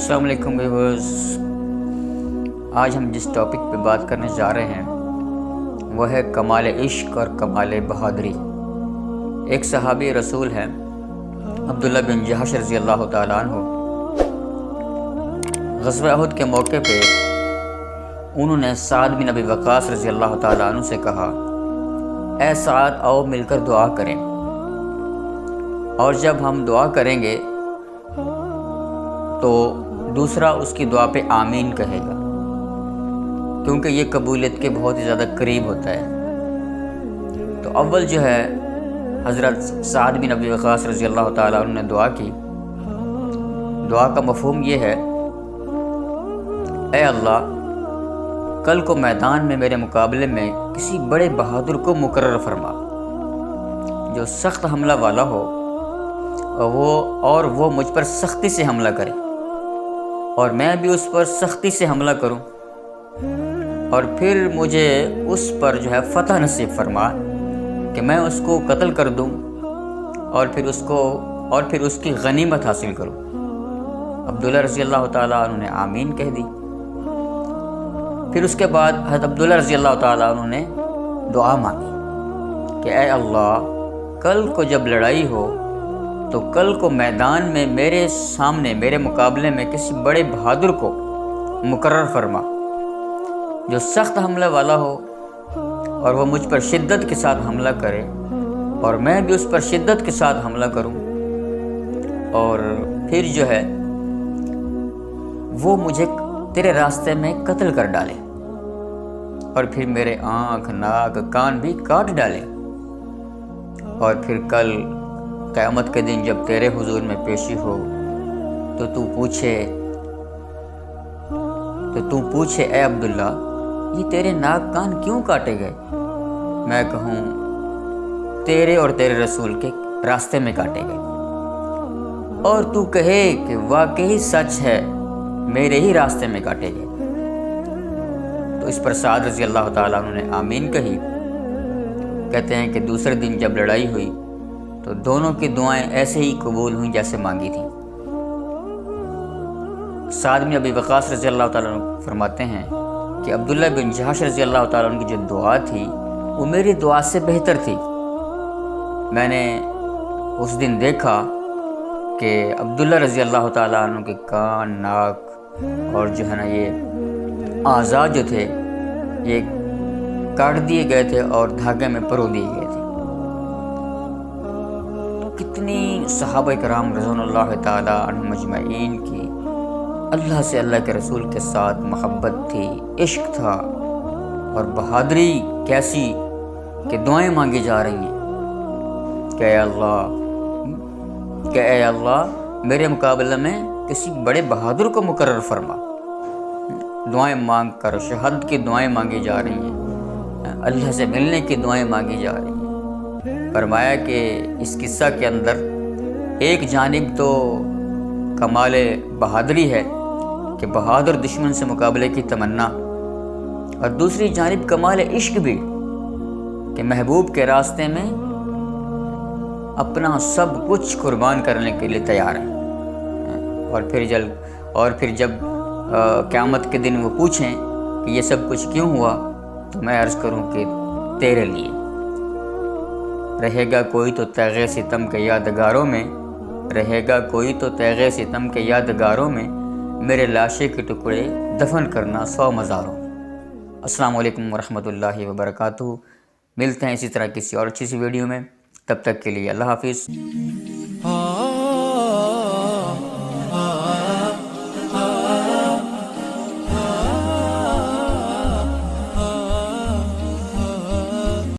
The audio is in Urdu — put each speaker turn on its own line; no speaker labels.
السلام علیکم ویورز، آج ہم جس ٹاپک پہ بات کرنے جا رہے ہیں وہ ہے کمال عشق اور کمال بہادری۔ ایک صحابی رسول ہیں عبداللہ بن جحش رضی اللہ تعالیٰ عنہ۔ غزوہ احد کے موقع پہ انہوں نے سعد بن ابی وقاص رضی اللہ تعالیٰ عنہ سے کہا، اے سعد آؤ مل کر دعا کریں، اور جب ہم دعا کریں گے تو دوسرا اس کی دعا پہ آمین کہے گا، کیونکہ یہ قبولیت کے بہت ہی زیادہ قریب ہوتا ہے۔ تو اول جو ہے حضرت سعد بن ابی وقاص رضی اللہ تعالیٰ عنہ نے دعا کی۔ دعا کا مفہوم یہ ہے، اے اللہ کل کو میدان میں میرے مقابلے میں کسی بڑے بہادر کو مقرر فرما جو سخت حملہ والا ہو اور وہ مجھ پر سختی سے حملہ کرے اور میں بھی اس پر سختی سے حملہ کروں، اور پھر مجھے اس پر جو ہے فتح نصیب فرما کہ میں اس کو قتل کر دوں اور پھر اس کی غنیمت حاصل کروں۔ عبداللہ رضی اللہ تعالیٰ عنہ نے آمین کہہ دی۔ پھر اس کے بعد حضرت عبداللہ رضی اللہ تعالیٰ عنہ نے دعا مانگی کہ اے اللہ کل کو جب لڑائی ہو تو کل کو میدان میں میرے سامنے میرے مقابلے میں کسی بڑے بہادر کو مقرر فرما جو سخت حملہ والا ہو اور وہ مجھ پر شدت کے ساتھ حملہ کرے اور میں بھی اس پر شدت کے ساتھ حملہ کروں، اور پھر جو ہے وہ مجھے تیرے راستے میں قتل کر ڈالے اور پھر میرے آنکھ ناک کان بھی کاٹ ڈالے، اور پھر کل قیامت کے دن جب تیرے حضور میں پیشی ہو تو تو پوچھے اے عبداللہ یہ تیرے ناک کان کیوں کاٹے گئے؟ میں کہوں تیرے اور تیرے رسول کے راستے میں کاٹے گئے، اور تو کہے کہ واقعی سچ ہے میرے ہی راستے میں کاٹے گئے۔ تو اس پر سعد رضی اللہ تعالیٰ عنہ نے آمین کہی۔ کہتے ہیں کہ دوسرے دن جب لڑائی ہوئی تو دونوں کی دعائیں ایسے ہی قبول ہوئیں جیسے مانگی تھیں۔ سعد بن ابی وقاص رضی اللہ تعالیٰ عنہ فرماتے ہیں کہ عبداللہ بن جحش رضی اللہ تعالیٰ عنہ کی جو دعا تھی وہ میری دعا سے بہتر تھی۔ میں نے اس دن دیکھا کہ عبداللہ رضی اللہ تعالیٰ عنہ کے کان ناک اور جو ہے نا یہ اعضاء جو تھے یہ کاٹ دیے گئے تھے اور دھاگے میں پرو دیے گئے تھے۔ کتنی صحابہ کرام رضوان اللہ تعالیٰ عنہ مجمعین کی اللہ سے، اللہ کے رسول کے ساتھ محبت تھی، عشق تھا، اور بہادری کیسی کہ دعائیں مانگی جا رہی ہیں کہ اے اللہ میرے مقابلے میں کسی بڑے بہادر کو مقرر فرما۔ دعائیں مانگ کر شہادت کی دعائیں مانگی جا رہی ہیں، اللہ سے ملنے کی دعائیں مانگی جا رہی ہیں۔ فرمایا کہ اس قصہ کے اندر ایک جانب تو کمال بہادری ہے کہ بہادر دشمن سے مقابلے کی تمنا، اور دوسری جانب کمال عشق بھی کہ محبوب کے راستے میں اپنا سب کچھ قربان کرنے کے لیے تیار ہے۔ اور پھر جب قیامت کے دن وہ پوچھیں کہ یہ سب کچھ کیوں ہوا تو میں عرض کروں کہ تیرے لیے رہے گا کوئی تو تیغ ستم کے یادگاروں میں، رہے گا کوئی تو تیغ ستم کے یادگاروں میں، میرے لاشے کے ٹکڑے دفن کرنا 100 مزاروں۔ السلام علیکم ورحمۃ اللہ وبرکاتہ۔ ملتے ہیں اسی طرح کسی اور اچھی سی ویڈیو میں، تب تک کے لیے اللہ حافظ۔